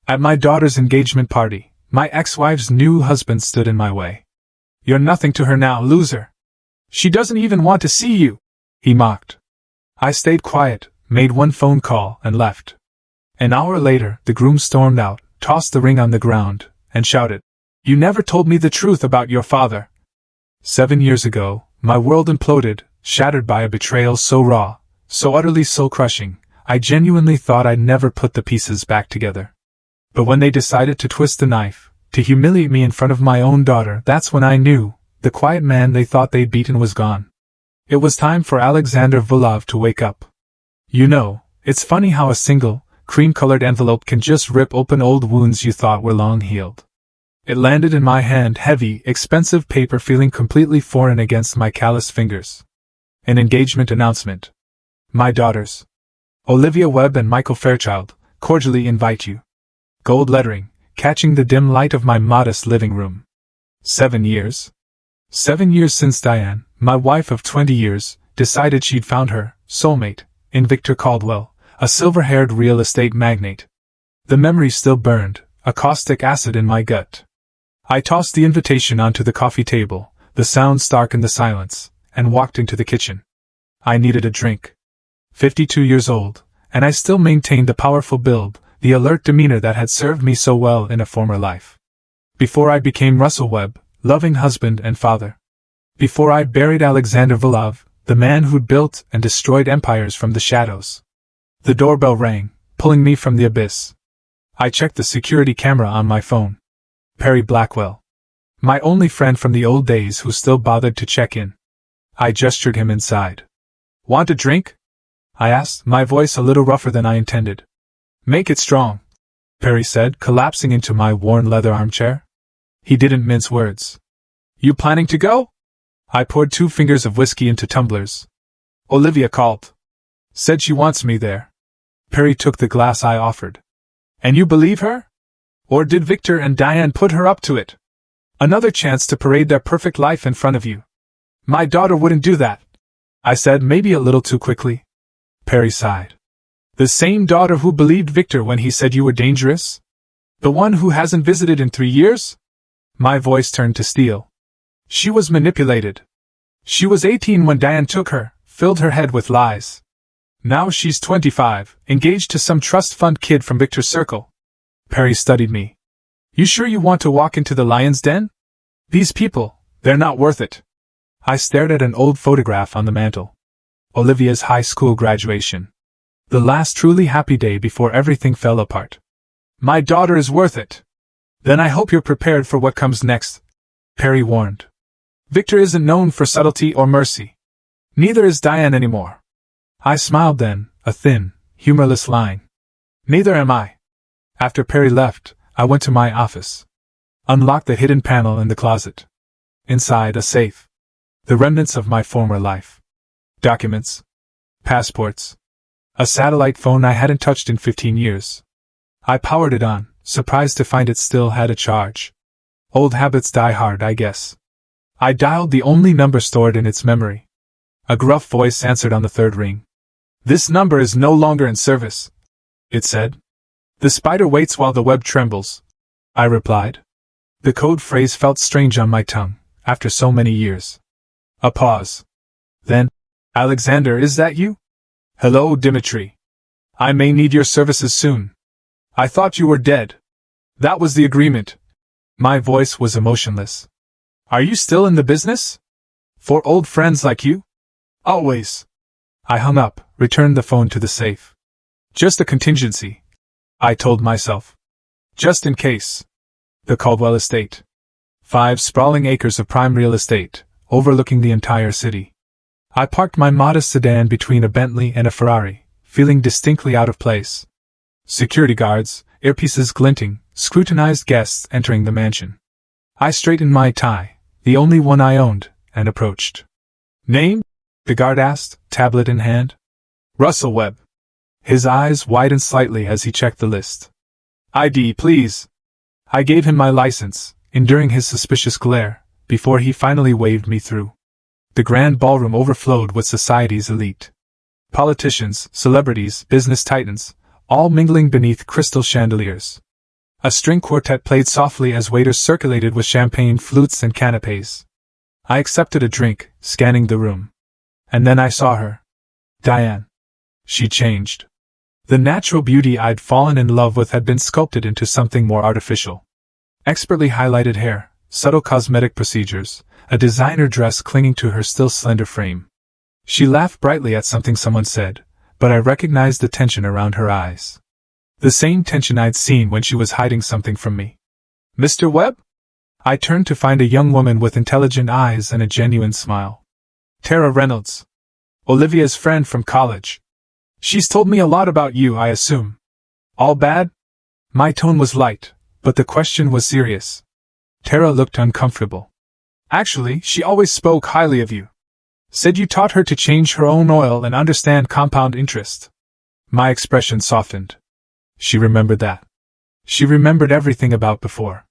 At my daughter's engagement party, my ex-wife's new husband stood in my way. "You're nothing to her now, loser. She doesn't even want to see you," he mocked. I stayed quiet, made one phone call, and left. An hour later, the groom stormed out, tossed the ring on the ground, and shouted, "You never told me the truth about your father." 7 years ago, my world imploded, shattered by a betrayal so raw, so utterly soul-crushing, I genuinely thought I'd never put the pieces back together. But when they decided to twist the knife, to humiliate me in front of my own daughter, that's when I knew, the quiet man they thought they'd beaten was gone. It was time for Alexander Volov to wake up. You know, it's funny how a single, cream-colored envelope can just rip open old wounds you thought were long healed. It landed in my hand, heavy, expensive paper feeling completely foreign against my calloused fingers. An engagement announcement. My daughters, Olivia Webb and Michael Fairchild, cordially invite you. Gold lettering, catching the dim light of my modest living room. 7 years. 7 years since Diane, my wife of 20 years, decided she'd found her soulmate in Victor Caldwell, a silver-haired real estate magnate. The memory still burned, a caustic acid in my gut. I tossed the invitation onto the coffee table, the sound stark in the silence, and walked into the kitchen. I needed a drink. 52 years old, and I still maintained the powerful build, the alert demeanor that had served me so well in a former life. Before I became Russell Webb, loving husband and father. Before I buried Alexander Volov, the man who'd built and destroyed empires from the shadows. The doorbell rang, pulling me from the abyss. I checked the security camera on my phone. Perry Blackwell. My only friend from the old days who still bothered to check in. I gestured him inside. "Want a drink?" I asked, my voice a little rougher than I intended. "Make it strong," Perry said, collapsing into my worn leather armchair. He didn't mince words. "You planning to go?" I poured 2 fingers of whiskey into tumblers. "Olivia called. Said she wants me there." Perry took the glass I offered. "And you believe her? Or did Victor and Diane put her up to it? Another chance to parade their perfect life in front of you." "My daughter wouldn't do that," I said, maybe a little too quickly. Perry sighed. "The same daughter who believed Victor when he said you were dangerous? The one who hasn't visited in 3 years?" My voice turned to steel. "She was manipulated. She was 18 when Diane took her, filled her head with lies. Now she's 25, engaged to some trust fund kid from Victor's circle." Perry studied me. "You sure you want to walk into the lion's den? These people, they're not worth it." I stared at an old photograph on the mantel. Olivia's high school graduation. The last truly happy day before everything fell apart. "My daughter is worth it." "Then I hope you're prepared for what comes next," Perry warned. "Victor isn't known for subtlety or mercy. Neither is Diane anymore." I smiled then, a thin, humorless line. "Neither am I." After Perry left, I went to my office. Unlocked the hidden panel in the closet. Inside, a safe. The remnants of my former life. Documents. Passports. A satellite phone I hadn't touched in 15 years. I powered it on, surprised to find it still had a charge. Old habits die hard, I guess. I dialed the only number stored in its memory. A gruff voice answered on the 3rd ring. "This number is no longer in service," it said. "The spider waits while the web trembles," I replied. The code phrase felt strange on my tongue, after so many years. A pause. Then, "Alexander, is that you?" "Hello, Dimitri. I may need your services soon. I thought you were dead. That was the agreement." My voice was emotionless. "Are you still in the business? For old friends like you?" "Always." I hung up, returned the phone to the safe. "Just a contingency," I told myself. "Just in case." The Caldwell estate. 5 sprawling acres of prime real estate, overlooking the entire city. I parked my modest sedan between a Bentley and a Ferrari, feeling distinctly out of place. Security guards, earpieces glinting, scrutinized guests entering the mansion. I straightened my tie, the only one I owned, and approached. "Name?" the guard asked, tablet in hand. "Russell Webb." His eyes widened slightly as he checked the list. "ID, please." I gave him my license, enduring his suspicious glare, before he finally waved me through. The grand ballroom overflowed with society's elite. Politicians, celebrities, business titans, all mingling beneath crystal chandeliers. A string quartet played softly as waiters circulated with champagne flutes and canapes. I accepted a drink, scanning the room. And then I saw her. Diane. She changed. The natural beauty I'd fallen in love with had been sculpted into something more artificial. Expertly highlighted hair, subtle cosmetic procedures, a designer dress clinging to her still slender frame. She laughed brightly at something someone said, but I recognized the tension around her eyes. The same tension I'd seen when she was hiding something from me. Mr. Webb? I turned to find a young woman with intelligent eyes and a genuine smile. Tara Reynolds. Olivia's friend from college. She's told me a lot about you, I assume. All bad? My tone was light, but the question was serious. Tara looked uncomfortable. Actually, she always spoke highly of you. Said you taught her to change her own oil and understand compound interest. My expression softened. She remembered that. She remembered everything about before.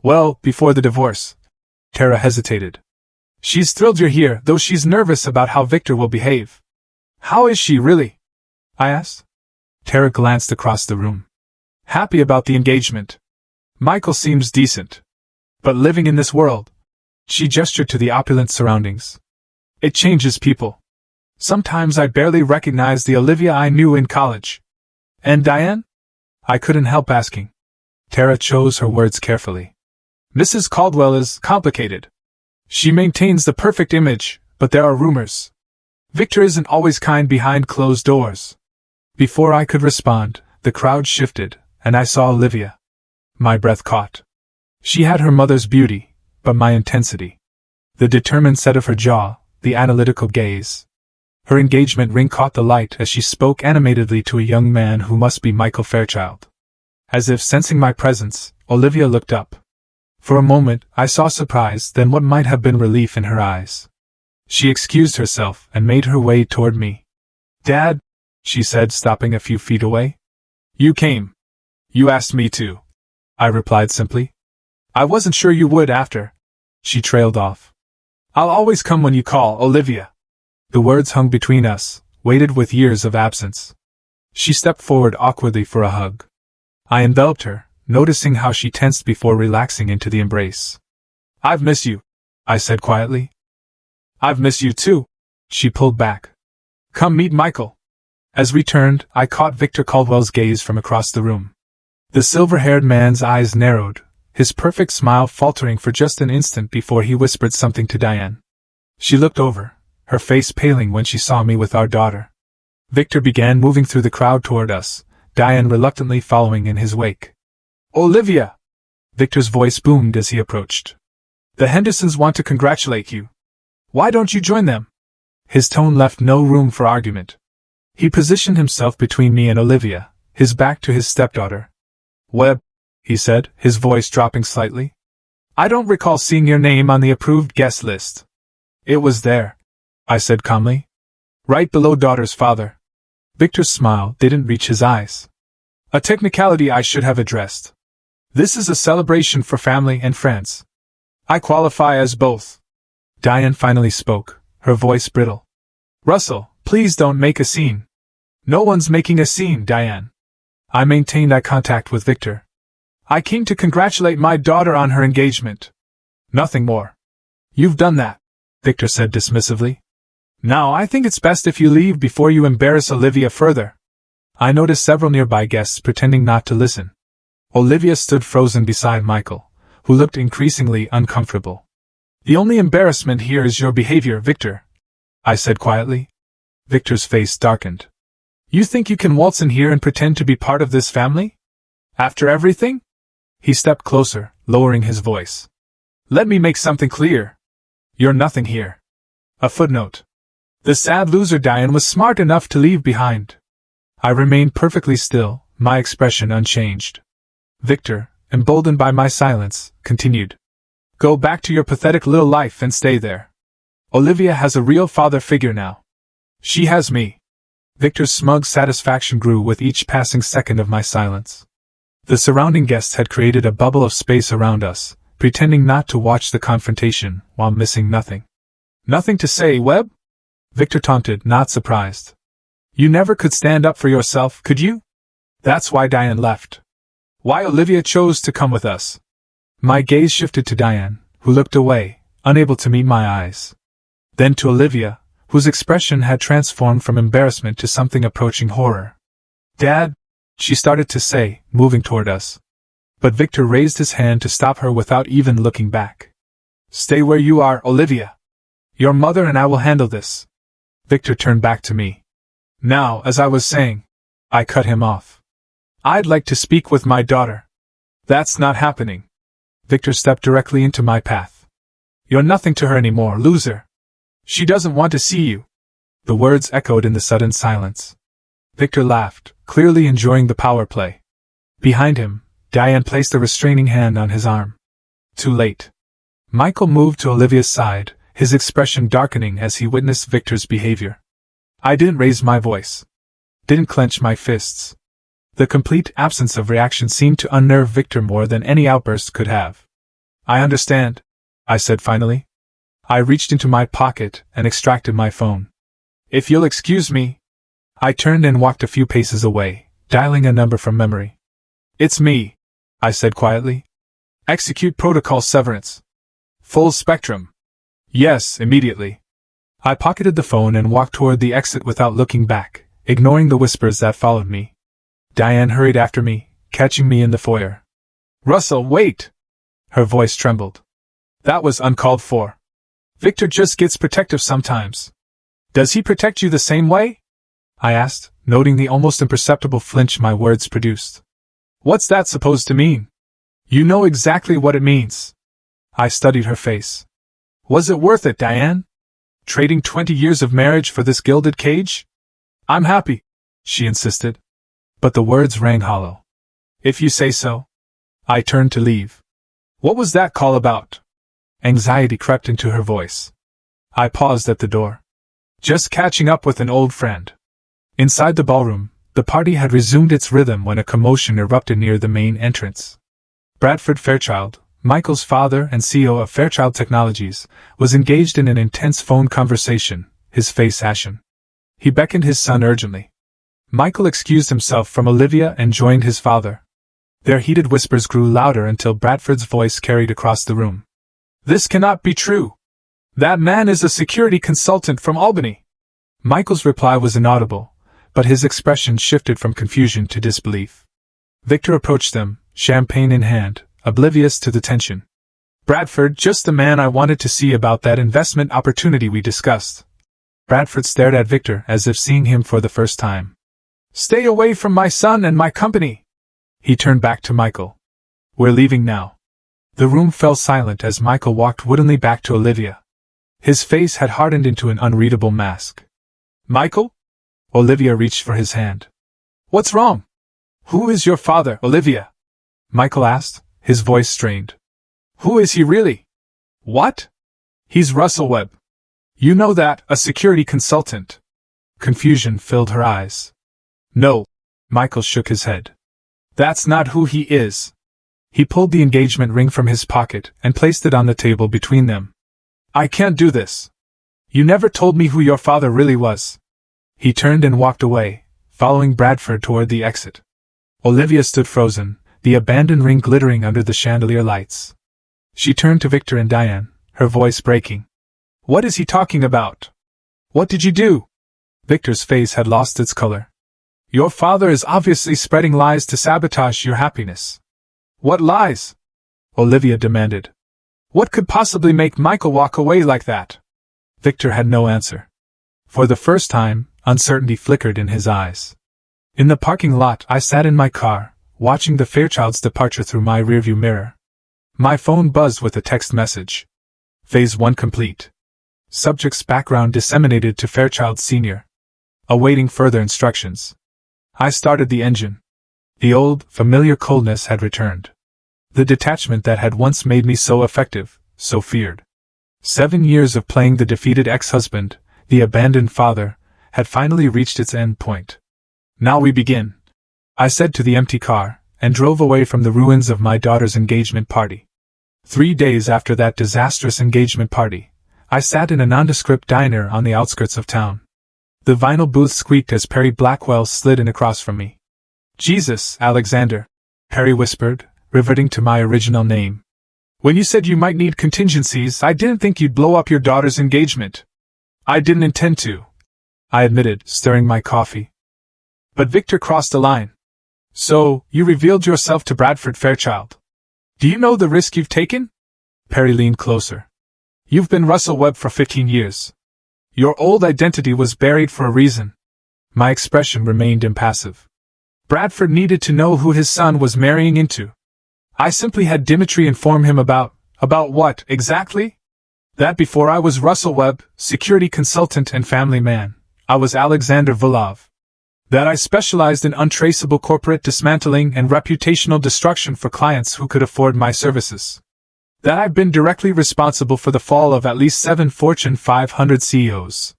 Well, before the divorce. Tara hesitated. She's thrilled you're here, though she's nervous about how Victor will behave. How is she, really? I asked. Tara glanced across the room. Happy about the engagement. Michael seems decent. But living in this world. She gestured to the opulent surroundings. It changes people. Sometimes I barely recognize the Olivia I knew in college. And Diane? I couldn't help asking. Tara chose her words carefully. Mrs. Caldwell is complicated. She maintains the perfect image, but there are rumors. Victor isn't always kind behind closed doors. Before I could respond, the crowd shifted, and I saw Olivia. My breath caught. She had her mother's beauty, but my intensity. The determined set of her jaw, the analytical gaze. Her engagement ring caught the light as she spoke animatedly to a young man who must be Michael Fairchild. As if sensing my presence, Olivia looked up. For a moment, I saw surprise, then what might have been relief in her eyes. She excused herself and made her way toward me. Dad, she said, stopping a few feet away. You came. You asked me to. I replied simply. I wasn't sure you would after. She trailed off. I'll always come when you call, Olivia. The words hung between us, weighted with years of absence. She stepped forward awkwardly for a hug. I enveloped her, noticing how she tensed before relaxing into the embrace. I've missed you, I said quietly. I've missed you too. She pulled back. Come meet Michael. As we turned, I caught Victor Caldwell's gaze from across the room. The silver-haired man's eyes narrowed, his perfect smile faltering for just an instant before he whispered something to Diane. She looked over, her face paling when she saw me with our daughter. Victor began moving through the crowd toward us, Diane reluctantly following in his wake. Olivia! Victor's voice boomed as he approached. The Hendersons want to congratulate you. Why don't you join them? His tone left no room for argument. He positioned himself between me and Olivia, his back to his stepdaughter. Webb, he said, his voice dropping slightly. I don't recall seeing your name on the approved guest list. It was there, I said calmly. Right below daughter's father. Victor's smile didn't reach his eyes. A technicality I should have addressed. This is a celebration for family and friends. I qualify as both. Diane finally spoke, her voice brittle. Russell, please don't make a scene. No one's making a scene, Diane. I maintained eye contact with Victor. I came to congratulate my daughter on her engagement. Nothing more. You've done that, Victor said dismissively. Now I think it's best if you leave before you embarrass Olivia further. I noticed several nearby guests pretending not to listen. Olivia stood frozen beside Michael, who looked increasingly uncomfortable. The only embarrassment here is your behavior, Victor, I said quietly. Victor's face darkened. You think you can waltz in here and pretend to be part of this family? After everything? He stepped closer, lowering his voice. Let me make something clear. You're nothing here. A footnote. The sad loser Diane was smart enough to leave behind. I remained perfectly still, my expression unchanged. Victor, emboldened by my silence, continued. Go back to your pathetic little life and stay there. Olivia has a real father figure now. She has me. Victor's smug satisfaction grew with each passing second of my silence. The surrounding guests had created a bubble of space around us, pretending not to watch the confrontation, while missing nothing. Nothing to say, Webb? Victor taunted, not surprised. You never could stand up for yourself, could you? That's why Diane left. Why Olivia chose to come with us. My gaze shifted to Diane, who looked away, unable to meet my eyes. Then to Olivia, whose expression had transformed from embarrassment to something approaching horror. Dad, she started to say, moving toward us. But Victor raised his hand to stop her without even looking back. Stay where you are, Olivia. Your mother and I will handle this. Victor turned back to me. Now, as I was saying, I cut him off. I'd like to speak with my daughter. That's not happening. Victor stepped directly into my path. You're nothing to her anymore, loser. She doesn't want to see you. The words echoed in the sudden silence. Victor laughed, clearly enjoying the power play. Behind him, Diane placed a restraining hand on his arm. Too late. Michael moved to Olivia's side, his expression darkening as he witnessed Victor's behavior. I didn't raise my voice. Didn't clench my fists. The complete absence of reaction seemed to unnerve Victor more than any outburst could have. I understand, I said finally. I reached into my pocket and extracted my phone. If you'll excuse me. I turned and walked a few paces away, dialing a number from memory. It's me, I said quietly. Execute protocol severance. Full spectrum. Yes, immediately. I pocketed the phone and walked toward the exit without looking back, ignoring the whispers that followed me. Diane hurried after me, catching me in the foyer. Russell, wait! Her voice trembled. That was uncalled for. Victor just gets protective sometimes. Does he protect you the same way? I asked, noting the almost imperceptible flinch my words produced. What's that supposed to mean? You know exactly what it means. I studied her face. Was it worth it, Diane? Trading 20 years of marriage for this gilded cage? I'm happy, she insisted. But the words rang hollow. If you say so. I turned to leave. What was that call about? Anxiety crept into her voice. I paused at the door. Just catching up with an old friend. Inside the ballroom, the party had resumed its rhythm when a commotion erupted near the main entrance. Bradford Fairchild, Michael's father and CEO of Fairchild Technologies, was engaged in an intense phone conversation, his face ashen. He beckoned his son urgently. Michael excused himself from Olivia and joined his father. Their heated whispers grew louder until Bradford's voice carried across the room. This cannot be true. That man is a security consultant from Albany. Michael's reply was inaudible, but his expression shifted from confusion to disbelief. Victor approached them, champagne in hand, oblivious to the tension. Bradford, just the man I wanted to see about that investment opportunity we discussed. Bradford stared at Victor as if seeing him for the first time. Stay away from my son and my company. He turned back to Michael. We're leaving now. The room fell silent as Michael walked woodenly back to Olivia. His face had hardened into an unreadable mask. Michael? Olivia reached for his hand. What's wrong? Who is your father, Olivia? Michael asked, his voice strained. Who is he really? What? He's Russell Webb. You know that, a security consultant. Confusion filled her eyes. No. Michael shook his head. That's not who he is. He pulled the engagement ring from his pocket and placed it on the table between them. I can't do this. You never told me who your father really was. He turned and walked away, following Bradford toward the exit. Olivia stood frozen, the abandoned ring glittering under the chandelier lights. She turned to Victor and Diane, her voice breaking. What is he talking about? What did you do? Victor's face had lost its color. Your father is obviously spreading lies to sabotage your happiness. What lies? Olivia demanded. What could possibly make Michael walk away like that? Victor had no answer. For the first time, uncertainty flickered in his eyes. In the parking lot, I sat in my car, watching the Fairchild's departure through my rearview mirror. My phone buzzed with a text message. Phase 1 complete. Subject's background disseminated to Fairchild Sr. Awaiting further instructions. I started the engine. The old, familiar coldness had returned. The detachment that had once made me so effective, so feared. 7 years of playing the defeated ex-husband, the abandoned father, had finally reached its end point. Now we begin, I said to the empty car, and drove away from the ruins of my daughter's engagement party. 3 days after that disastrous engagement party, I sat in a nondescript diner on the outskirts of town. The vinyl booth squeaked as Perry Blackwell slid in across from me. Jesus, Alexander, Perry whispered, reverting to my original name. When you said you might need contingencies, I didn't think you'd blow up your daughter's engagement. I didn't intend to, I admitted, stirring my coffee. But Victor crossed the line. So, you revealed yourself to Bradford Fairchild. Do you know the risk you've taken? Perry leaned closer. You've been Russell Webb for 15 years. Your old identity was buried for a reason. My expression remained impassive. Bradford needed to know who his son was marrying into. I simply had Dimitri inform him about what, exactly? That before I was Russell Webb, security consultant and family man, I was Alexander Volov. That I specialized in untraceable corporate dismantling and reputational destruction for clients who could afford my services. That I've been directly responsible for the fall of at least 7 Fortune 500 CEOs.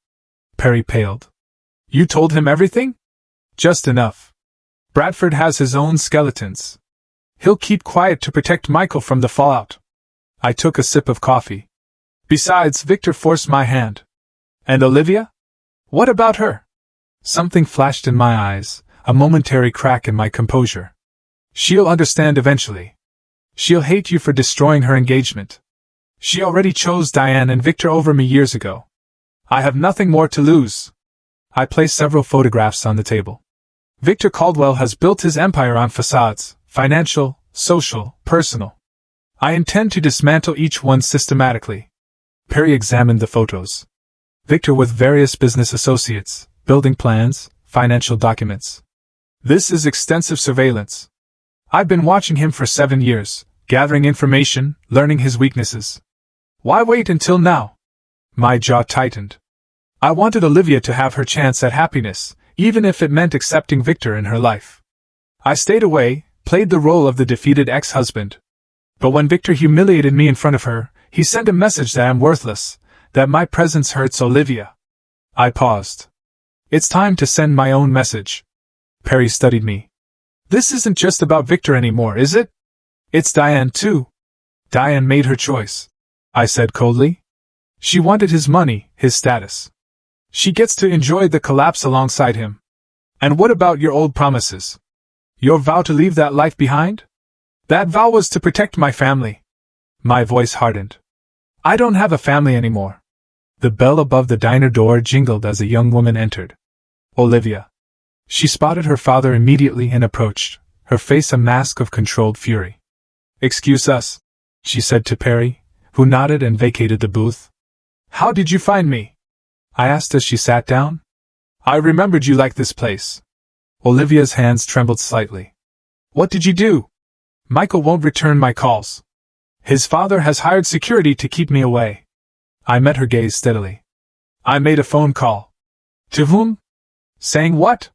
Perry paled. You told him everything? Just enough. Bradford has his own skeletons. He'll keep quiet to protect Michael from the fallout. I took a sip of coffee. Besides, Victor forced my hand. And Olivia? What about her? Something flashed in my eyes, a momentary crack in my composure. She'll understand eventually. She'll hate you for destroying her engagement. She already chose Diane and Victor over me years ago. I have nothing more to lose. I placed several photographs on the table. Victor Caldwell has built his empire on facades, financial, social, personal. I intend to dismantle each one systematically. Perry examined the photos. Victor with various business associates, building plans, financial documents. This is extensive surveillance. I've been watching him for 7 years, gathering information, learning his weaknesses. Why wait until now? My jaw tightened. I wanted Olivia to have her chance at happiness, even if it meant accepting Victor in her life. I stayed away, played the role of the defeated ex-husband. But when Victor humiliated me in front of her, he sent a message that I'm worthless, that my presence hurts Olivia. I paused. It's time to send my own message. Perry studied me. This isn't just about Victor anymore, is it? It's Diane too. Diane made her choice, I said coldly. She wanted his money, his status. She gets to enjoy the collapse alongside him. And what about your old promises? Your vow to leave that life behind? That vow was to protect my family. My voice hardened. I don't have a family anymore. The bell above the diner door jingled as a young woman entered. Olivia. She spotted her father immediately and approached, her face a mask of controlled fury. Excuse us, she said to Perry, who nodded and vacated the booth. How did you find me? I asked as she sat down. I remembered you liked this place. Olivia's hands trembled slightly. What did you do? Michael won't return my calls. His father has hired security to keep me away. I met her gaze steadily. I made a phone call. To whom? Saying what?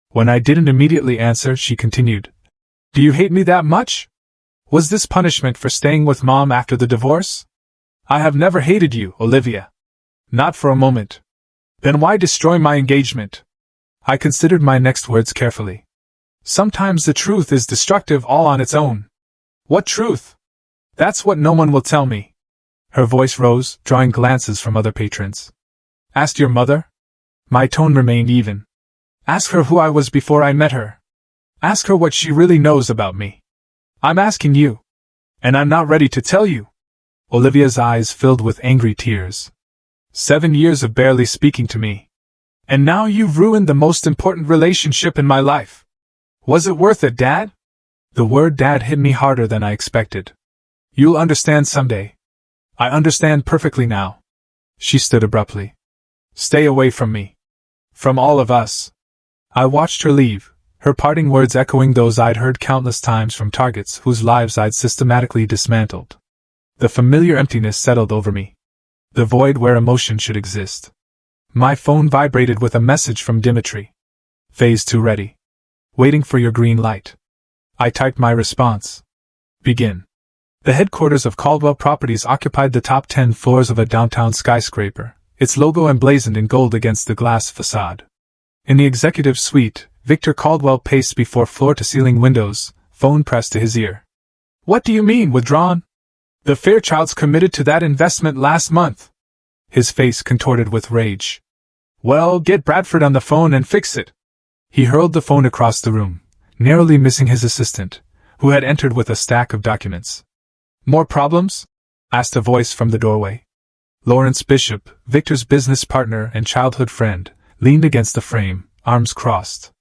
When I didn't immediately answer, she continued. Do you hate me that much? Was this punishment for staying with Mom after the divorce? I have never hated you, Olivia. Not for a moment. Then why destroy my engagement? I considered my next words carefully. Sometimes the truth is destructive all on its own. What truth? That's what no one will tell me. Her voice rose, drawing glances from other patrons. Asked your mother? My tone remained even. Ask her who I was before I met her. Ask her what she really knows about me. I'm asking you. And I'm not ready to tell you. Olivia's eyes filled with angry tears. 7 years of barely speaking to me. And now you've ruined the most important relationship in my life. Was it worth it, Dad? The word Dad hit me harder than I expected. You'll understand someday. I understand perfectly now. She stood abruptly. Stay away from me. From all of us. I watched her leave, her parting words echoing those I'd heard countless times from targets whose lives I'd systematically dismantled. The familiar emptiness settled over me. The void where emotion should exist. My phone vibrated with a message from Dimitri. Phase 2 ready. Waiting for your green light. I typed my response. Begin. The headquarters of Caldwell Properties occupied the top 10 floors of a downtown skyscraper, its logo emblazoned in gold against the glass facade. In the executive suite, Victor Caldwell paced before floor-to-ceiling windows, phone pressed to his ear. What do you mean, withdrawn? The Fairchilds committed to that investment last month. His face contorted with rage. Well, get Bradford on the phone and fix it. He hurled the phone across the room, narrowly missing his assistant, who had entered with a stack of documents. More problems? Asked a voice from the doorway. Lawrence Bishop, Victor's business partner and childhood friend, leaned against the frame, arms crossed.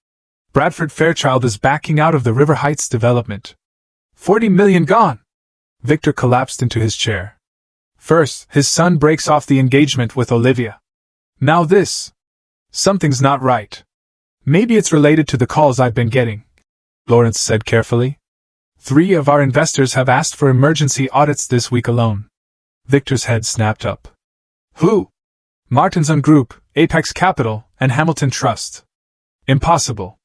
Bradford Fairchild is backing out of the River Heights development. 40 million gone! Victor collapsed into his chair. First, his son breaks off the engagement with Olivia. Now this. Something's not right. Maybe it's related to the calls I've been getting, Lawrence said carefully. 3 of our investors have asked for emergency audits this week alone. Victor's head snapped up. Who? Martin's Own Group, Apex Capital, and Hamilton Trust. Impossible.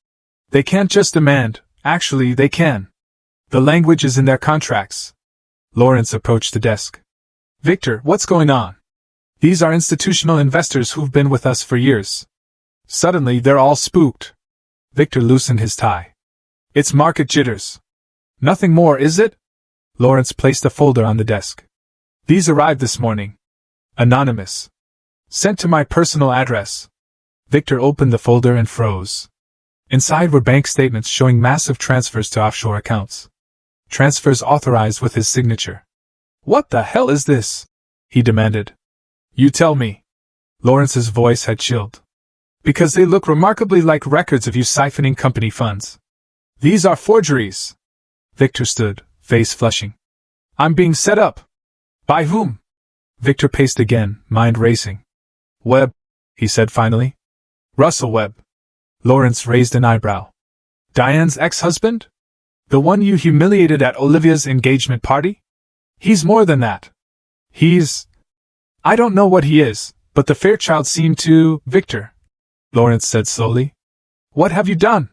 They can't just demand, actually they can. The language is in their contracts. Lawrence approached the desk. Victor, what's going on? These are institutional investors who've been with us for years. Suddenly they're all spooked. Victor loosened his tie. It's market jitters. Nothing more, is it? Lawrence placed a folder on the desk. These arrived this morning. Anonymous. Sent to my personal address. Victor opened the folder and froze. Inside were bank statements showing massive transfers to offshore accounts. Transfers authorized with his signature. What the hell is this? He demanded. You tell me. Lawrence's voice had chilled. Because they look remarkably like records of you siphoning company funds. These are forgeries. Victor stood, face flushing. I'm being set up. By whom? Victor paced again, mind racing. Webb, he said finally. Russell Webb. Lawrence raised an eyebrow. Diane's ex-husband? The one you humiliated at Olivia's engagement party? He's more than that. I don't know what he is, but the Fairchild seemed to... Victor, Lawrence said slowly. What have you done?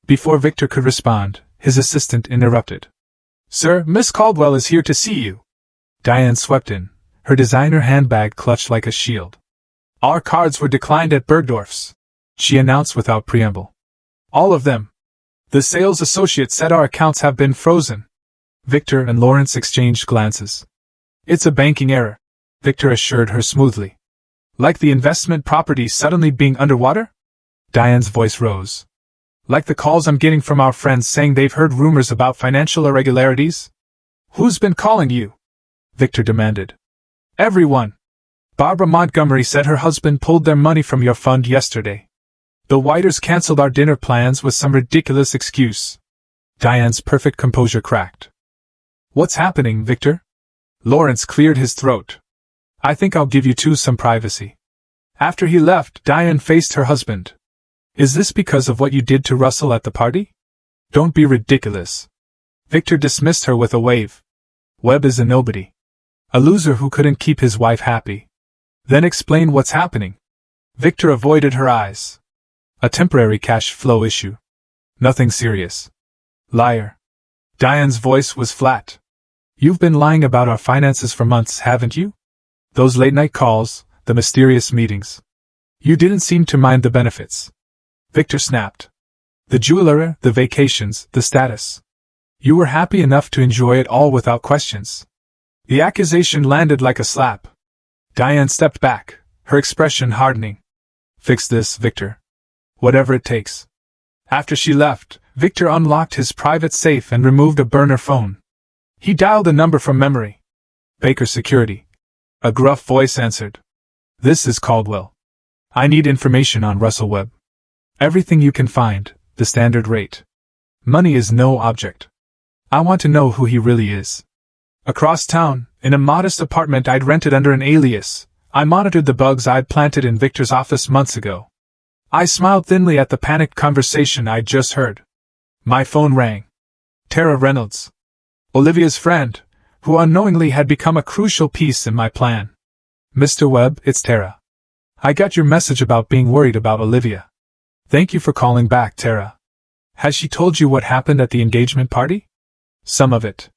Before Victor could respond, his assistant interrupted. Sir, Miss Caldwell is here to see you. Diane swept in, her designer handbag clutched like a shield. Our cards were declined at Bergdorf's, she announced without preamble. All of them. The sales associate said our accounts have been frozen. Victor and Lawrence exchanged glances. It's a banking error, Victor assured her smoothly. Like the investment property suddenly being underwater? Diane's voice rose. Like the calls I'm getting from our friends saying they've heard rumors about financial irregularities? Who's been calling you? Victor demanded. Everyone. Barbara Montgomery said her husband pulled their money from your fund yesterday. The Whiters canceled our dinner plans with some ridiculous excuse. Diane's perfect composure cracked. What's happening, Victor? Lawrence cleared his throat. I think I'll give you two some privacy. After he left, Diane faced her husband. Is this because of what you did to Russell at the party? Don't be ridiculous. Victor dismissed her with a wave. Webb is a nobody. A loser who couldn't keep his wife happy. Then explain what's happening. Victor avoided her eyes. A temporary cash flow issue. Nothing serious. Liar. Diane's voice was flat. You've been lying about our finances for months, haven't you? Those late-night calls, the mysterious meetings. You didn't seem to mind the benefits. Victor snapped. The jeweler, the vacations, the status. You were happy enough to enjoy it all without questions. The accusation landed like a slap. Diane stepped back, her expression hardening. Fix this, Victor. Whatever it takes. After she left, Victor unlocked his private safe and removed a burner phone. He dialed a number from memory. Baker Security. A gruff voice answered. This is Caldwell. I need information on Russell Webb. Everything you can find, the standard rate. Money is no object. I want to know who he really is. Across town, in a modest apartment I'd rented under an alias, I monitored the bugs I'd planted in Victor's office months ago. I smiled thinly at the panicked conversation I'd just heard. My phone rang. Tara Reynolds. Olivia's friend, who unknowingly had become a crucial piece in my plan. Mr. Webb, it's Tara. I got your message about being worried about Olivia. Thank you for calling back, Tara. Has she told you what happened at the engagement party? Some of it.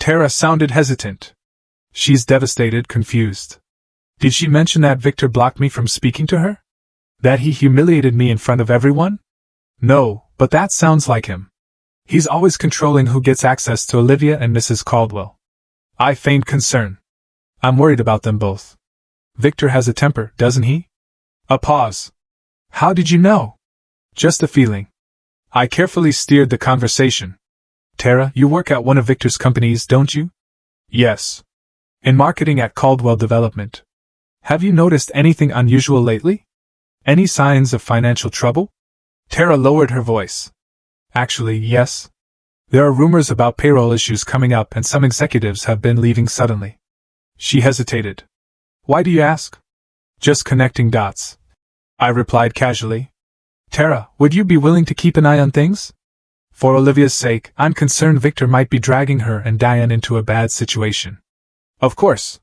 Tara sounded hesitant. She's devastated, confused. Did she mention that Victor blocked me from speaking to her? That he humiliated me in front of everyone? No, but that sounds like him. He's always controlling who gets access to Olivia and Mrs. Caldwell. I feigned concern. I'm worried about them both. Victor has a temper, doesn't he? A pause. How did you know? Just a feeling. I carefully steered the conversation. Tara, you work at one of Victor's companies, don't you? Yes. In marketing at Caldwell Development. Have you noticed anything unusual lately? Any signs of financial trouble? Tara lowered her voice. Actually, yes. There are rumors about payroll issues coming up and some executives have been leaving suddenly. She hesitated. Why do you ask? Just connecting dots. I replied casually. Tara, would you be willing to keep an eye on things? For Olivia's sake, I'm concerned Victor might be dragging her and Diane into a bad situation. Of course.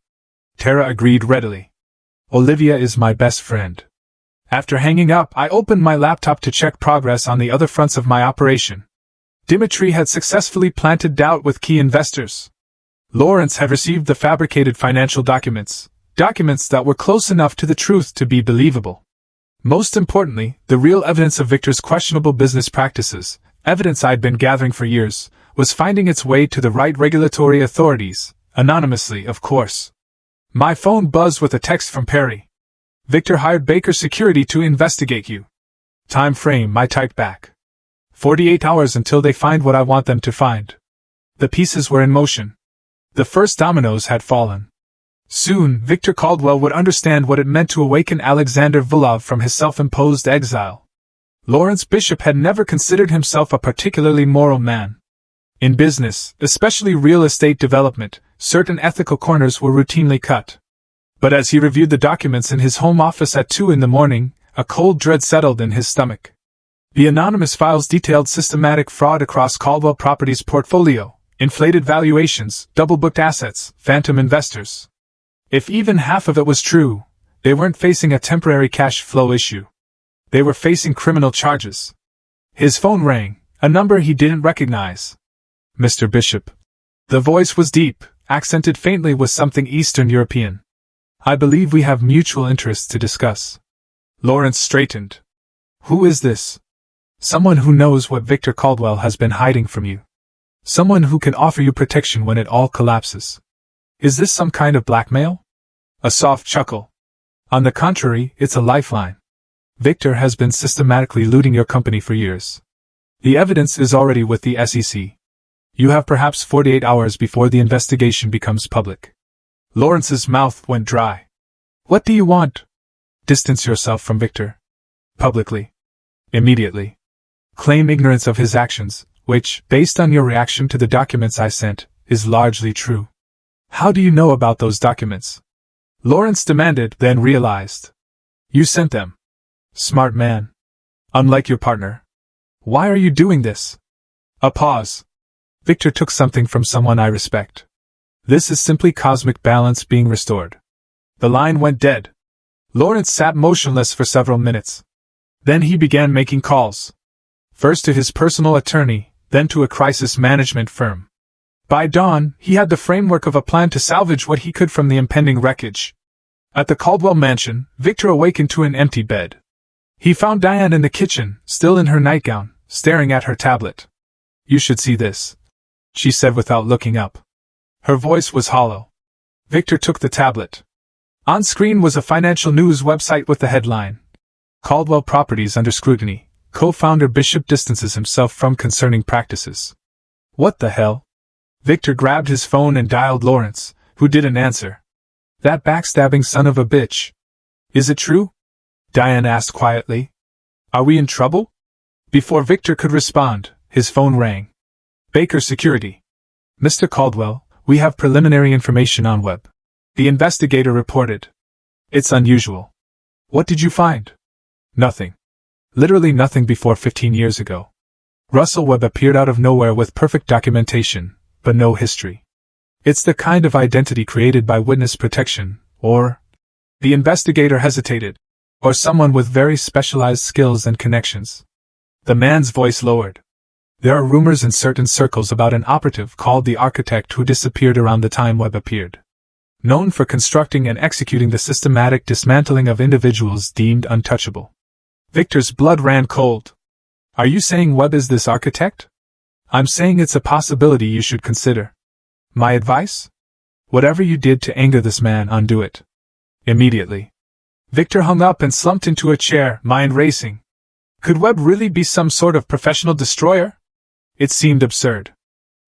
Tara agreed readily. Olivia is my best friend. After hanging up, I opened my laptop to check progress on the other fronts of my operation. Dimitri had successfully planted doubt with key investors. Lawrence had received the fabricated financial documents that were close enough to the truth to be believable. Most importantly, the real evidence of Victor's questionable business practices, evidence I'd been gathering for years, was finding its way to the right regulatory authorities, anonymously, of course. My phone buzzed with a text from Perry. Victor hired Baker Security to investigate you. Time frame, I typed back. 48 hours until they find what I want them to find. The pieces were in motion. The first dominoes had fallen. Soon, Victor Caldwell would understand what it meant to awaken Alexander Vulov from his self-imposed exile. Lawrence Bishop had never considered himself a particularly moral man. In business, especially real estate development, certain ethical corners were routinely cut. But as he reviewed the documents in his home office at 2 a.m, a cold dread settled in his stomach. The anonymous files detailed systematic fraud across Caldwell Properties' portfolio, inflated valuations, double-booked assets, phantom investors. If even half of it was true, they weren't facing a temporary cash flow issue. They were facing criminal charges. His phone rang, a number he didn't recognize. Mr. Bishop. The voice was deep, accented faintly with something Eastern European. I believe we have mutual interests to discuss. Lawrence straightened. Who is this? Someone who knows what Victor Caldwell has been hiding from you. Someone who can offer you protection when it all collapses. Is this some kind of blackmail? A soft chuckle. On the contrary, it's a lifeline. Victor has been systematically looting your company for years. The evidence is already with the SEC. You have perhaps 48 hours before the investigation becomes public. Lawrence's mouth went dry. What do you want? Distance yourself from Victor. Publicly. Immediately. Claim ignorance of his actions, which, based on your reaction to the documents I sent, is largely true. How do you know about those documents? Lawrence demanded, then realized. You sent them. Smart man. Unlike your partner. Why are you doing this? A pause. Victor took something from someone I respect. This is simply cosmic balance being restored. The line went dead. Lawrence sat motionless for several minutes. Then he began making calls. First to his personal attorney, then to a crisis management firm. By dawn, he had the framework of a plan to salvage what he could from the impending wreckage. At the Caldwell mansion, Victor awakened to an empty bed. He found Diane in the kitchen, still in her nightgown, staring at her tablet. You should see this, she said without looking up. Her voice was hollow. Victor took the tablet. On screen was a financial news website with the headline, Caldwell Properties under scrutiny. Co-founder Bishop distances himself from concerning practices. What the hell? Victor grabbed his phone and dialed Lawrence, who didn't answer. That backstabbing son of a bitch. Is it true? Diane asked quietly. Are we in trouble? Before Victor could respond, his phone rang. Baker Security. Mr. Caldwell, we have preliminary information on Webb. The investigator reported. It's unusual. What did you find? Nothing. Literally nothing before 15 years ago. Russell Webb appeared out of nowhere with perfect documentation, but no history. It's the kind of identity created by witness protection, or... The investigator hesitated. Or someone with very specialized skills and connections. The man's voice lowered. There are rumors in certain circles about an operative called the Architect who disappeared around the time Webb appeared. Known for constructing and executing the systematic dismantling of individuals deemed untouchable. Victor's blood ran cold. Are you saying Webb is this architect? I'm saying it's a possibility you should consider. My advice? Whatever you did to anger this man, undo it. Immediately. Victor hung up and slumped into a chair, mind racing. Could Webb really be some sort of professional destroyer? It seemed absurd.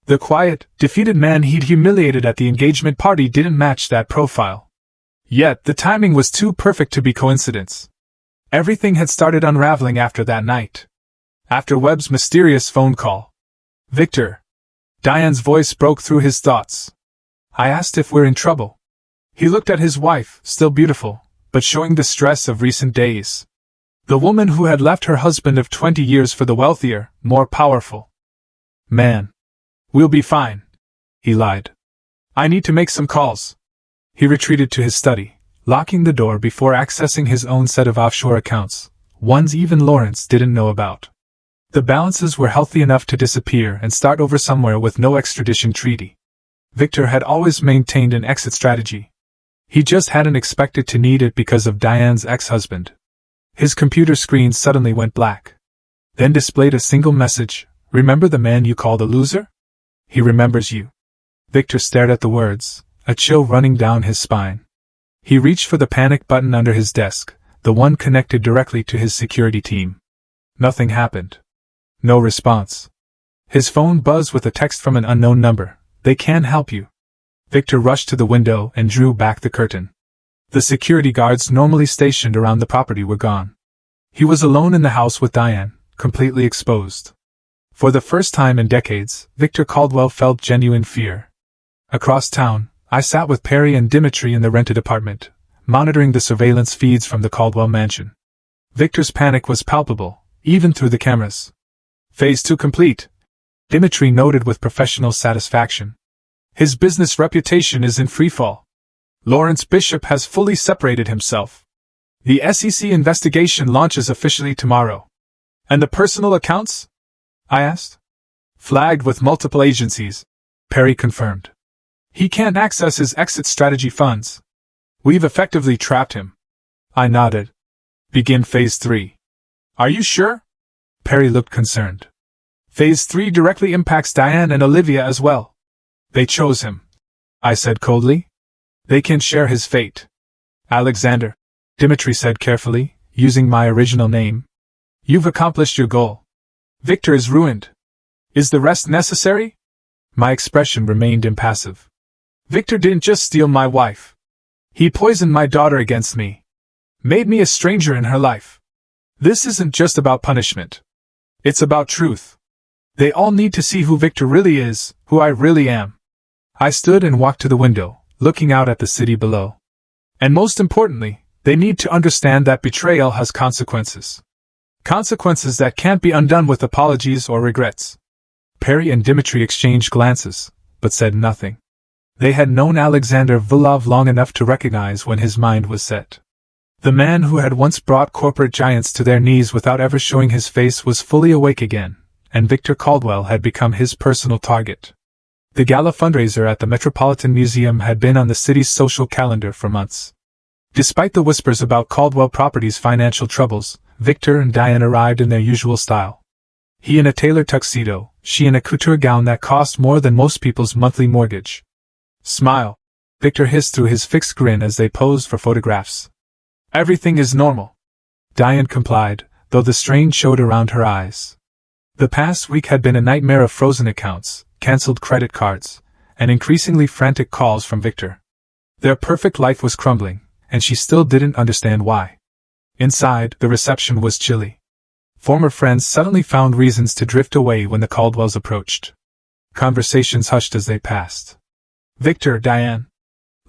The quiet, defeated man he'd humiliated at the engagement party didn't match that profile. Yet, the timing was too perfect to be coincidence. Everything had started unraveling after that night. After Webb's mysterious phone call. "Victor." Diane's voice broke through his thoughts. "I asked if we're in trouble." He looked at his wife, still beautiful, but showing the stress of recent days. The woman who had left her husband of 20 years for the wealthier, more powerful man. "We'll be fine," he lied. "I need to make some calls." He retreated to his study, locking the door before accessing his own set of offshore accounts, ones even Lawrence didn't know about. The balances were healthy enough to disappear and start over somewhere with no extradition treaty. Victor had always maintained an exit strategy. He just hadn't expected to need it because of Diane's ex-husband. His computer screen suddenly went black. Then displayed a single message: "Remember the man you called a loser? He remembers you." Victor stared at the words, a chill running down his spine. He reached for the panic button under his desk, the one connected directly to his security team. Nothing happened. No response. His phone buzzed with a text from an unknown number: "They can't help you." Victor rushed to the window and drew back the curtain. The security guards normally stationed around the property were gone. He was alone in the house with Diane, completely exposed. For the first time in decades, Victor Caldwell felt genuine fear. Across town, I sat with Perry and Dimitri in the rented apartment, monitoring the surveillance feeds from the Caldwell mansion. Victor's panic was palpable, even through the cameras. "Phase 2 complete," Dimitri noted with professional satisfaction. "His business reputation is in freefall. Lawrence Bishop has fully separated himself. The SEC investigation launches officially tomorrow." "And the personal accounts?" I asked. "Flagged with multiple agencies," Perry confirmed. "He can't access his exit strategy funds. We've effectively trapped him." I nodded. "Begin Phase 3. "Are you sure?" Perry looked concerned. "Phase 3 directly impacts Diane and Olivia as well. They chose him," I said coldly. "They can share his fate." "Alexander," Dimitri said carefully, using my original name. "You've accomplished your goal. Victor is ruined. Is the rest necessary?" My expression remained impassive. "Victor didn't just steal my wife. He poisoned my daughter against me. Made me a stranger in her life. This isn't just about punishment. It's about truth. They all need to see who Victor really is, who I really am." I stood and walked to the window, looking out at the city below. "And most importantly, they need to understand that betrayal has consequences. Consequences that can't be undone with apologies or regrets." Perry and Dimitri exchanged glances, but said nothing. They had known Alexander Vulov long enough to recognize when his mind was set. The man who had once brought corporate giants to their knees without ever showing his face was fully awake again, and Victor Caldwell had become his personal target. The gala fundraiser at the Metropolitan Museum had been on the city's social calendar for months. Despite the whispers about Caldwell Properties' financial troubles, Victor and Diane arrived in their usual style. He in a tailored tuxedo, she in a couture gown that cost more than most people's monthly mortgage. "Smile," Victor hissed through his fixed grin as they posed for photographs. "Everything is normal." Diane complied, though the strain showed around her eyes. The past week had been a nightmare of frozen accounts, cancelled credit cards, and increasingly frantic calls from Victor. Their perfect life was crumbling, and she still didn't understand why. Inside, the reception was chilly. Former friends suddenly found reasons to drift away when the Caldwells approached. Conversations hushed as they passed. "Victor, Diane."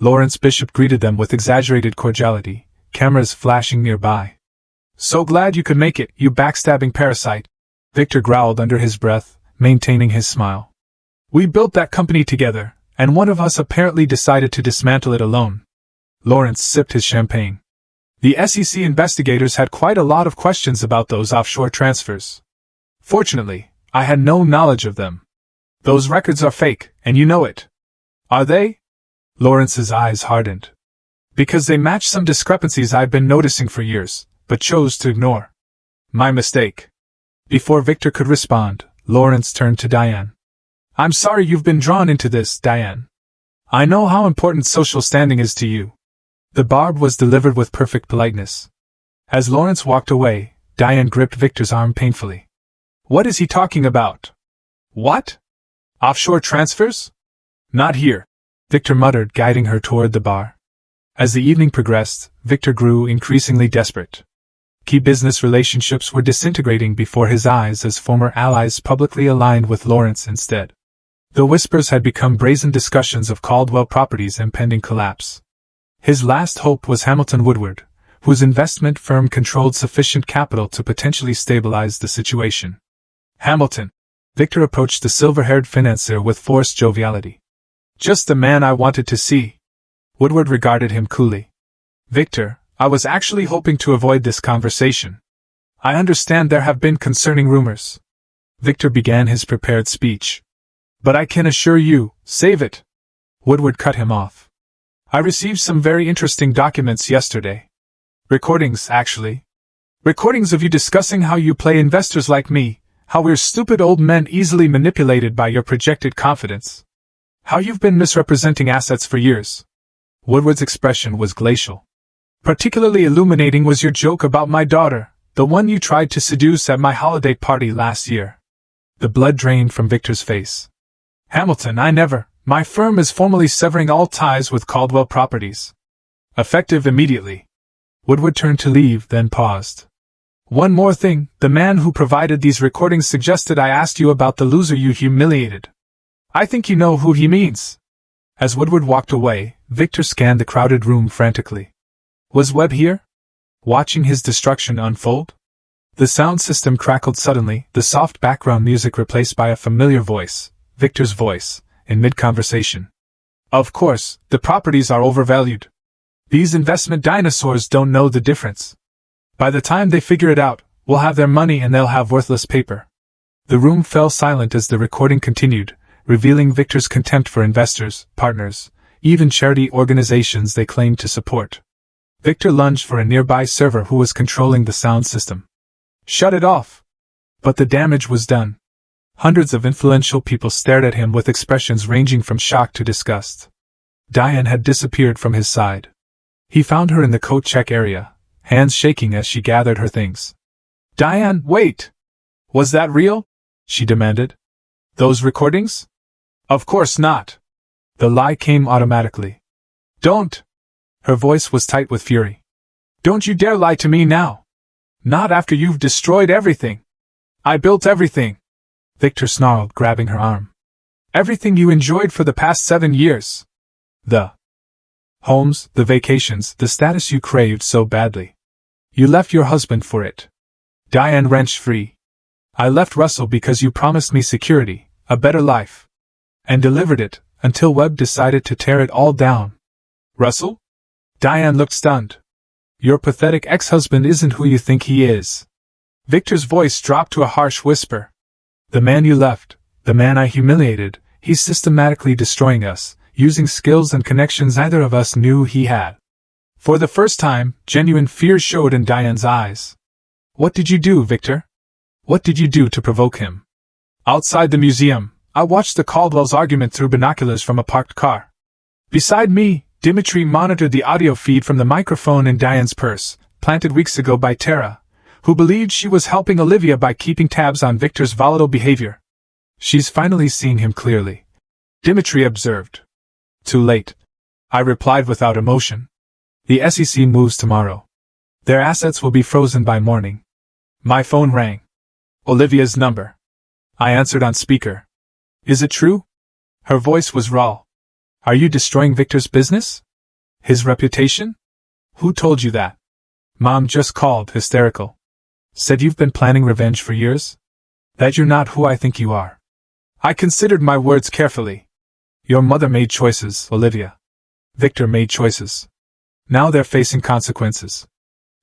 Lawrence Bishop greeted them with exaggerated cordiality, cameras flashing nearby. "So glad you could make it, you backstabbing parasite," Victor growled under his breath, maintaining his smile. "We built that company together, and one of us apparently decided to dismantle it alone." Lawrence sipped his champagne. "The SEC investigators had quite a lot of questions about those offshore transfers. Fortunately, I had no knowledge of them. Those records are fake, and you know it." "Are they?" Lawrence's eyes hardened. "Because they match some discrepancies I've been noticing for years, but chose to ignore. My mistake." Before Victor could respond, Lawrence turned to Diane. "I'm sorry you've been drawn into this, Diane. I know how important social standing is to you." The barb was delivered with perfect politeness. As Lawrence walked away, Diane gripped Victor's arm painfully. "What is he talking about?" "What?" Offshore transfers? Not here, Victor muttered, guiding her toward the bar. As the evening progressed, Victor grew increasingly desperate. Key business relationships were disintegrating before his eyes as former allies publicly aligned with Lawrence instead. The whispers had become brazen discussions of Caldwell Properties' impending collapse. His last hope was Hamilton Woodward, whose investment firm controlled sufficient capital to potentially stabilize the situation. Hamilton. Victor approached the silver-haired financier with forced joviality. Just the man I wanted to see. Woodward regarded him coolly. Victor, I was actually hoping to avoid this conversation. I understand there have been concerning rumors. Victor began his prepared speech. But I can assure you, save it. Woodward cut him off. I received some very interesting documents yesterday. Recordings, actually. Recordings of you discussing how you play investors like me, how we're stupid old men easily manipulated by your projected confidence. How you've been misrepresenting assets for years. Woodward's expression was glacial. Particularly illuminating was your joke about my daughter, the one you tried to seduce at my holiday party last year. The blood drained from Victor's face. Hamilton, my firm is formally severing all ties with Caldwell Properties. Effective immediately. Woodward turned to leave, then paused. One more thing, the man who provided these recordings suggested I asked you about the loser you humiliated. I think you know who he means. As Woodward walked away, Victor scanned the crowded room frantically. Was Webb here? Watching his destruction unfold? The sound system crackled suddenly, the soft background music replaced by a familiar voice, Victor's voice, in mid-conversation. Of course, the properties are overvalued. These investment dinosaurs don't know the difference. By the time they figure it out, we'll have their money and they'll have worthless paper. The room fell silent as the recording continued, revealing Victor's contempt for investors, partners, even charity organizations they claimed to support. Victor lunged for a nearby server who was controlling the sound system. Shut it off! But the damage was done. Hundreds of influential people stared at him with expressions ranging from shock to disgust. Diane had disappeared from his side. He found her in the coat check area, hands shaking as she gathered her things. Diane, wait! Was that real? She demanded. Those recordings? Of course not. The lie came automatically. Don't! Her voice was tight with fury. Don't you dare lie to me now! Not after you've destroyed everything! I built everything! Victor snarled, grabbing her arm. Everything you enjoyed for the past 7 years. The homes, the vacations, the status you craved so badly. You left your husband for it. Diane wrenched free. I left Russell because you promised me security, a better life. And delivered it, until Webb decided to tear it all down. Russell? Diane looked stunned. Your pathetic ex-husband isn't who you think he is. Victor's voice dropped to a harsh whisper. The man you left, the man I humiliated, he's systematically destroying us, using skills and connections neither of us knew he had. For the first time, genuine fear showed in Diane's eyes. What did you do, Victor? What did you do to provoke him? Outside the museum, I watched the Caldwells' argument through binoculars from a parked car. Beside me, Dimitri monitored the audio feed from the microphone in Diane's purse, planted weeks ago by Tara, who believed she was helping Olivia by keeping tabs on Victor's volatile behavior. She's finally seen him clearly, Dimitri observed. Too late. I replied without emotion. The SEC moves tomorrow. Their assets will be frozen by morning. My phone rang. Olivia's number. I answered on speaker. Is it true? Her voice was raw. Are you destroying Victor's business? His reputation? Who told you that? Mom just called, hysterical. Said you've been planning revenge for years? That you're not who I think you are. I considered my words carefully. Your mother made choices, Olivia. Victor made choices. Now they're facing consequences.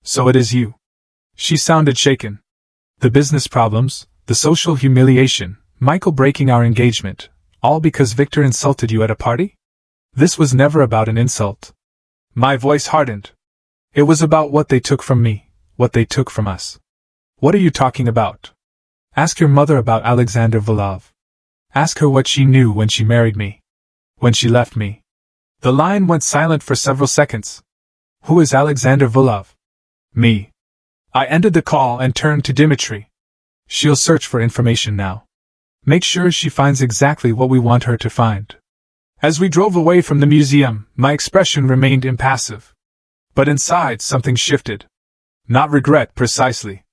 So it is you. She sounded shaken. The business problems, the social humiliation, Michael breaking our engagement, all because Victor insulted you at a party? This was never about an insult. My voice hardened. It was about what they took from me, what they took from us. What are you talking about? Ask your mother about Alexander Volov. Ask her what she knew when she married me. When she left me. The line went silent for several seconds. Who is Alexander Volov? Me. I ended the call and turned to Dimitri. She'll search for information now. Make sure she finds exactly what we want her to find. As we drove away from the museum, my expression remained impassive. But inside, something shifted. Not regret, precisely.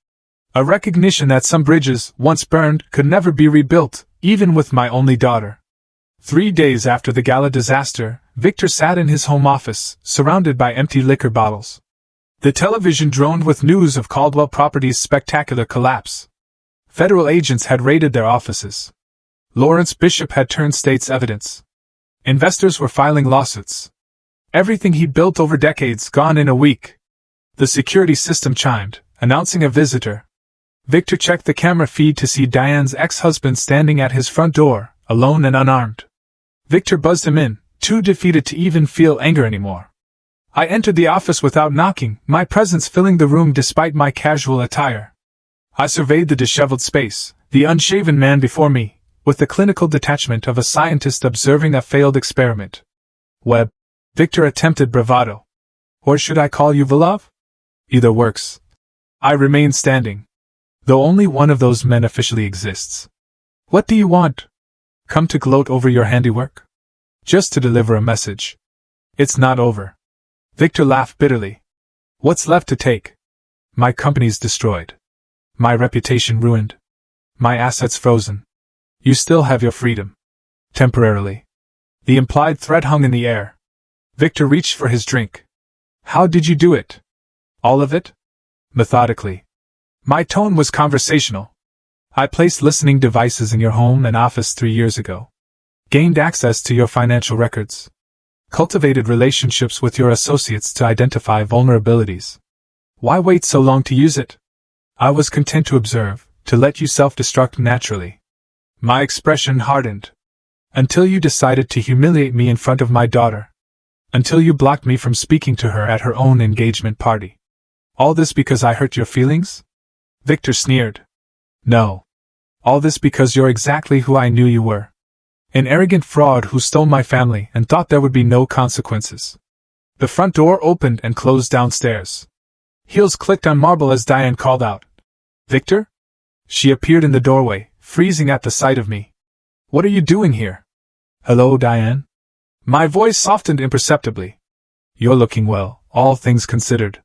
A recognition that some bridges, once burned, could never be rebuilt, even with my only daughter. 3 days after the gala disaster, Victor sat in his home office, surrounded by empty liquor bottles. The television droned with news of Caldwell Properties' spectacular collapse. Federal agents had raided their offices. Lawrence Bishop had turned state's evidence. Investors were filing lawsuits. Everything he built over decades gone in a week. The security system chimed, announcing a visitor. Victor checked the camera feed to see Diane's ex-husband standing at his front door, alone and unarmed. Victor buzzed him in, too defeated to even feel anger anymore. I entered the office without knocking, my presence filling the room despite my casual attire. I surveyed the disheveled space, the unshaven man before me, with the clinical detachment of a scientist observing a failed experiment. Webb. Victor attempted bravado. Or should I call you Vilov? Either works. I remained standing. Though only one of those men officially exists. What do you want? Come to gloat over your handiwork? Just to deliver a message. It's not over. Victor laughed bitterly. What's left to take? My company's destroyed. My reputation ruined. My assets frozen. You still have your freedom. Temporarily. The implied threat hung in the air. Victor reached for his drink. How did you do it? All of it? Methodically. My tone was conversational. I placed listening devices in your home and office 3 years ago. Gained access to your financial records. Cultivated relationships with your associates to identify vulnerabilities. Why wait so long to use it? I was content to observe, to let you self-destruct naturally. My expression hardened. Until you decided to humiliate me in front of my daughter. Until you blocked me from speaking to her at her own engagement party. All this because I hurt your feelings? Victor sneered. No. All this because you're exactly who I knew you were. An arrogant fraud who stole my family and thought there would be no consequences. The front door opened and closed downstairs. Heels clicked on marble as Diane called out. Victor? She appeared in the doorway, freezing at the sight of me. What are you doing here? Hello, Diane? My voice softened imperceptibly. You're looking well, all things considered.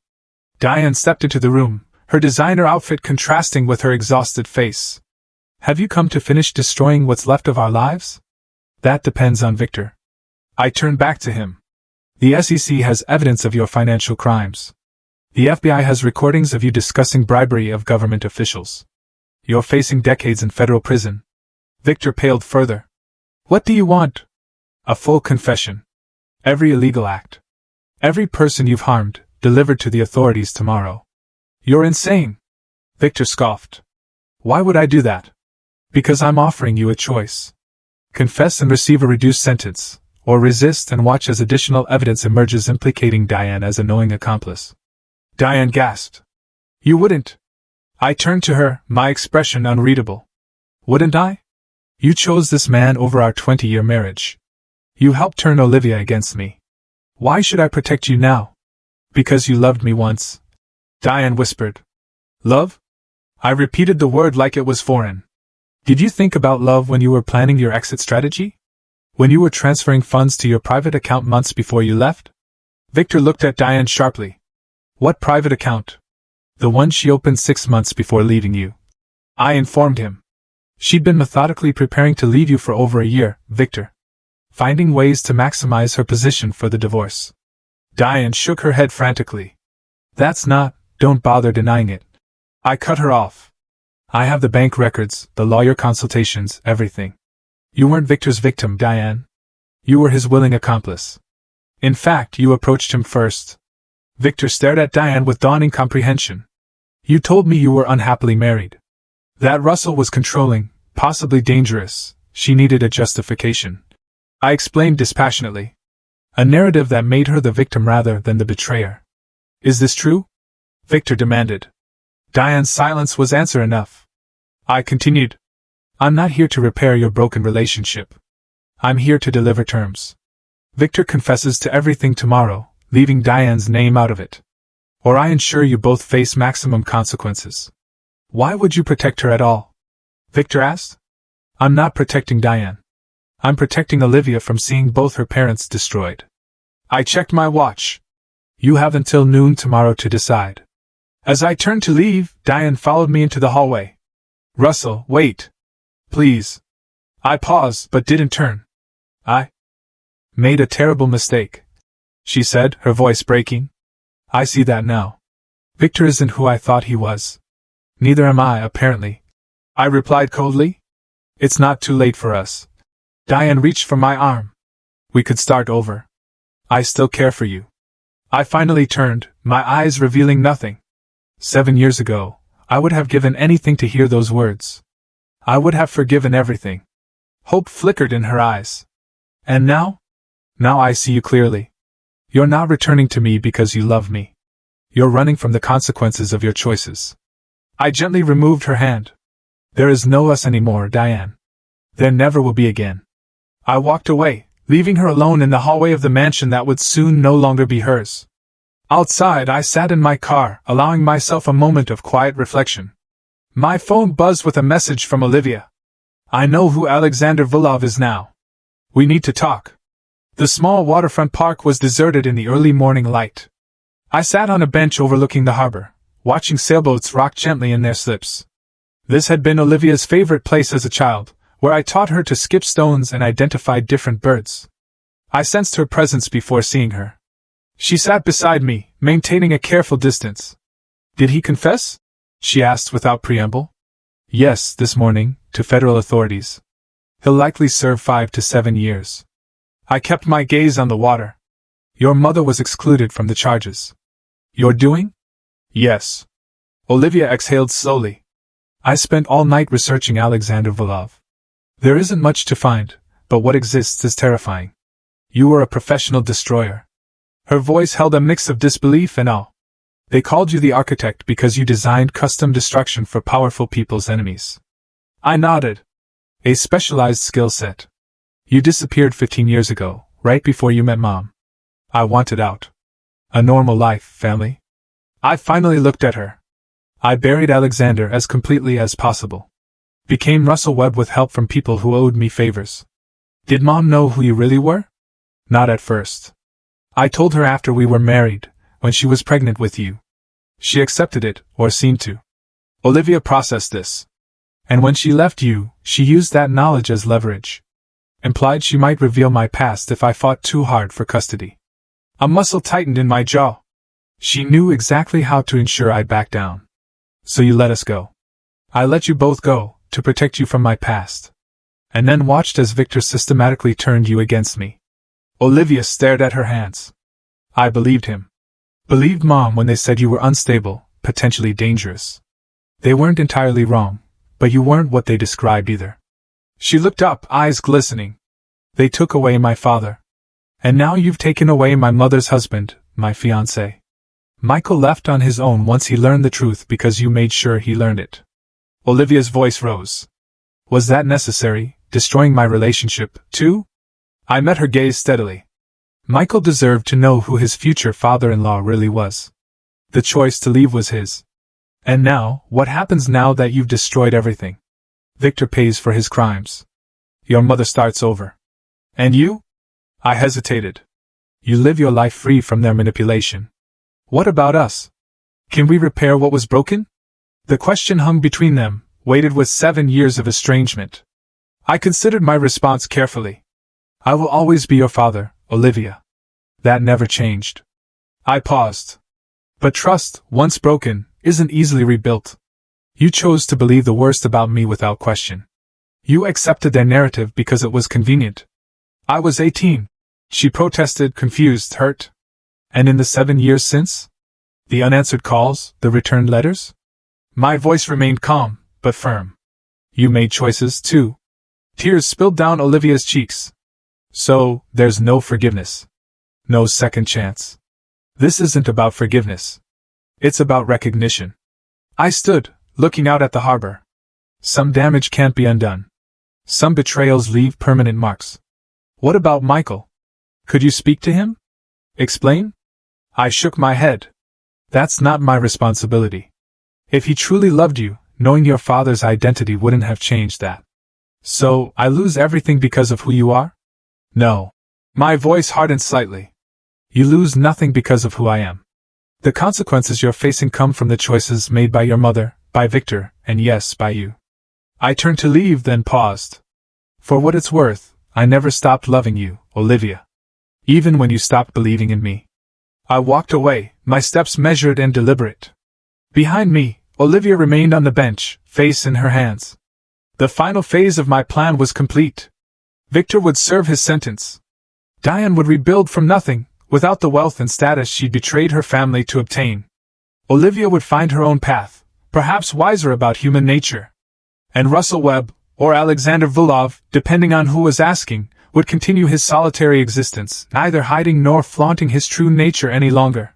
Diane stepped into the room, her designer outfit contrasting with her exhausted face. Have you come to finish destroying what's left of our lives? That depends on Victor. I turned back to him. The SEC has evidence of your financial crimes. The FBI has recordings of you discussing bribery of government officials. You're facing decades in federal prison. Victor paled further. What do you want? A full confession. Every illegal act. Every person you've harmed, delivered to the authorities tomorrow. You're insane. Victor scoffed. Why would I do that? Because I'm offering you a choice. Confess and receive a reduced sentence, or resist and watch as additional evidence emerges implicating Diane as a knowing accomplice. Diane gasped. You wouldn't. I turned to her, my expression unreadable. Wouldn't I? You chose this man over our 20-year marriage. You helped turn Olivia against me. Why should I protect you now? Because you loved me once. Diane whispered. Love? I repeated the word like it was foreign. Did you think about love when you were planning your exit strategy? When you were transferring funds to your private account months before you left? Victor looked at Diane sharply. What private account? The one she opened 6 months before leaving you. I informed him. She'd been methodically preparing to leave you for over a year, Victor. Finding ways to maximize her position for the divorce. Diane shook her head frantically. That's not, don't bother denying it. I cut her off. I have the bank records, the lawyer consultations, everything. You weren't Victor's victim, Diane. You were his willing accomplice. In fact, you approached him first. Victor stared at Diane with dawning comprehension. You told me you were unhappily married. That Russell was controlling, possibly dangerous. She needed a justification. I explained dispassionately. A narrative that made her the victim rather than the betrayer. Is this true? Victor demanded. Diane's silence was answer enough. I continued. I'm not here to repair your broken relationship. I'm here to deliver terms. Victor confesses to everything tomorrow, leaving Diane's name out of it. Or I ensure you both face maximum consequences. Why would you protect her at all? Victor asked. I'm not protecting Diane. I'm protecting Olivia from seeing both her parents destroyed. I checked my watch. You have until noon tomorrow to decide. As I turned to leave, Diane followed me into the hallway. Russell, wait. Please. I paused, but didn't turn. I made a terrible mistake, she said, her voice breaking. I see that now. Victor isn't who I thought he was. Neither am I, apparently. I replied coldly. It's not too late for us. Diane reached for my arm. We could start over. I still care for you. I finally turned, my eyes revealing nothing. 7 years ago, I would have given anything to hear those words. I would have forgiven everything. Hope flickered in her eyes. And now? Now I see you clearly. You're not returning to me because you love me. You're running from the consequences of your choices. I gently removed her hand. There is no us anymore, Diane. There never will be again. I walked away, leaving her alone in the hallway of the mansion that would soon no longer be hers. Outside, I sat in my car, allowing myself a moment of quiet reflection. My phone buzzed with a message from Olivia. I know who Alexander Vulov is now. We need to talk. The small waterfront park was deserted in the early morning light. I sat on a bench overlooking the harbor, watching sailboats rock gently in their slips. This had been Olivia's favorite place as a child, where I taught her to skip stones and identify different birds. I sensed her presence before seeing her. She sat beside me, maintaining a careful distance. Did he confess? She asked without preamble. Yes, this morning, to federal authorities. He'll likely serve 5 to 7 years. I kept my gaze on the water. Your mother was excluded from the charges. Your doing? Yes. Olivia exhaled slowly. I spent all night researching Alexander Vulov. There isn't much to find, but what exists is terrifying. You were a professional destroyer. Her voice held a mix of disbelief and awe. They called you the architect because you designed custom destruction for powerful people's enemies. I nodded. A specialized skill set. You disappeared 15 years ago, right before you met Mom. I wanted out. A normal life, family. I finally looked at her. I buried Alexander as completely as possible. Became Russell Webb with help from people who owed me favors. Did Mom know who you really were? Not at first. I told her after we were married, when she was pregnant with you. She accepted it, or seemed to. Olivia processed this. And when she left you, she used that knowledge as leverage. Implied she might reveal my past if I fought too hard for custody. A muscle tightened in my jaw. She knew exactly how to ensure I'd back down. So you let us go. I let you both go, to protect you from my past. And then watched as Victor systematically turned you against me. Olivia stared at her hands. I believed him. Believed Mom when they said you were unstable, potentially dangerous. They weren't entirely wrong, but you weren't what they described either. She looked up, eyes glistening. They took away my father. And now you've taken away my mother's husband, my fiancé. Michael left on his own once he learned the truth because you made sure he learned it. Olivia's voice rose. Was that necessary, destroying my relationship, too? I met her gaze steadily. Michael deserved to know who his future father-in-law really was. The choice to leave was his. And now, what happens now that you've destroyed everything? Victor pays for his crimes. Your mother starts over. And you? I hesitated. You live your life free from their manipulation. What about us? Can we repair what was broken? The question hung between them, weighted with 7 years of estrangement. I considered my response carefully. I will always be your father, Olivia. That never changed. I paused. But trust, once broken, isn't easily rebuilt. You chose to believe the worst about me without question. You accepted their narrative because it was convenient. I was 18. She protested, confused, hurt. And in the 7 years since? The unanswered calls, the returned letters? My voice remained calm, but firm. You made choices, too. Tears spilled down Olivia's cheeks. So, there's no forgiveness. No second chance. This isn't about forgiveness. It's about recognition. I stood, looking out at the harbor. Some damage can't be undone. Some betrayals leave permanent marks. What about Michael? Could you speak to him? Explain? I shook my head. That's not my responsibility. If he truly loved you, knowing your father's identity wouldn't have changed that. So, I lose everything because of who you are? No. My voice hardened slightly. You lose nothing because of who I am. The consequences you're facing come from the choices made by your mother, by Victor, and yes, by you. I turned to leave, then paused. For what it's worth, I never stopped loving you, Olivia. Even when you stopped believing in me. I walked away, my steps measured and deliberate. Behind me, Olivia remained on the bench, face in her hands. The final phase of my plan was complete. Victor would serve his sentence. Diane would rebuild from nothing, without the wealth and status she'd betrayed her family to obtain. Olivia would find her own path, perhaps wiser about human nature. And Russell Webb, or Alexander Vulov, depending on who was asking, would continue his solitary existence, neither hiding nor flaunting his true nature any longer.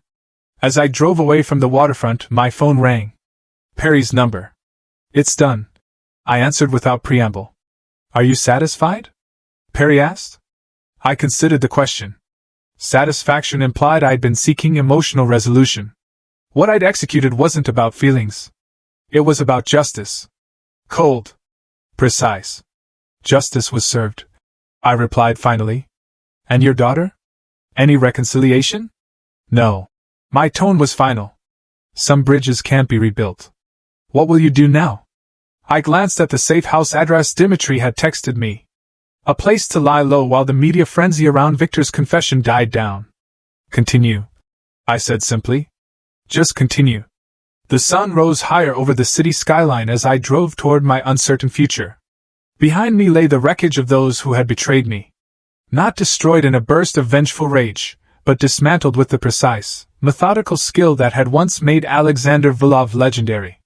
As I drove away from the waterfront, my phone rang. Perry's number. It's done, I answered without preamble. Are you satisfied? Perry asked. I considered the question. Satisfaction implied I'd been seeking emotional resolution. What I'd executed wasn't about feelings. It was about justice. Cold. Precise. Justice was served, I replied finally. And your daughter? Any reconciliation? No. My tone was final. Some bridges can't be rebuilt. What will you do now? I glanced at the safe house address Dimitri had texted me. A place to lie low while the media frenzy around Victor's confession died down. Continue, I said simply. Just continue. The sun rose higher over the city skyline as I drove toward my uncertain future. Behind me lay the wreckage of those who had betrayed me. Not destroyed in a burst of vengeful rage, but dismantled with the precise, methodical skill that had once made Alexander Vulov legendary.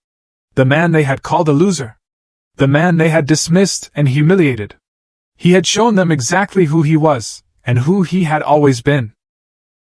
The man they had called a loser. The man they had dismissed and humiliated. He had shown them exactly who he was, and who he had always been.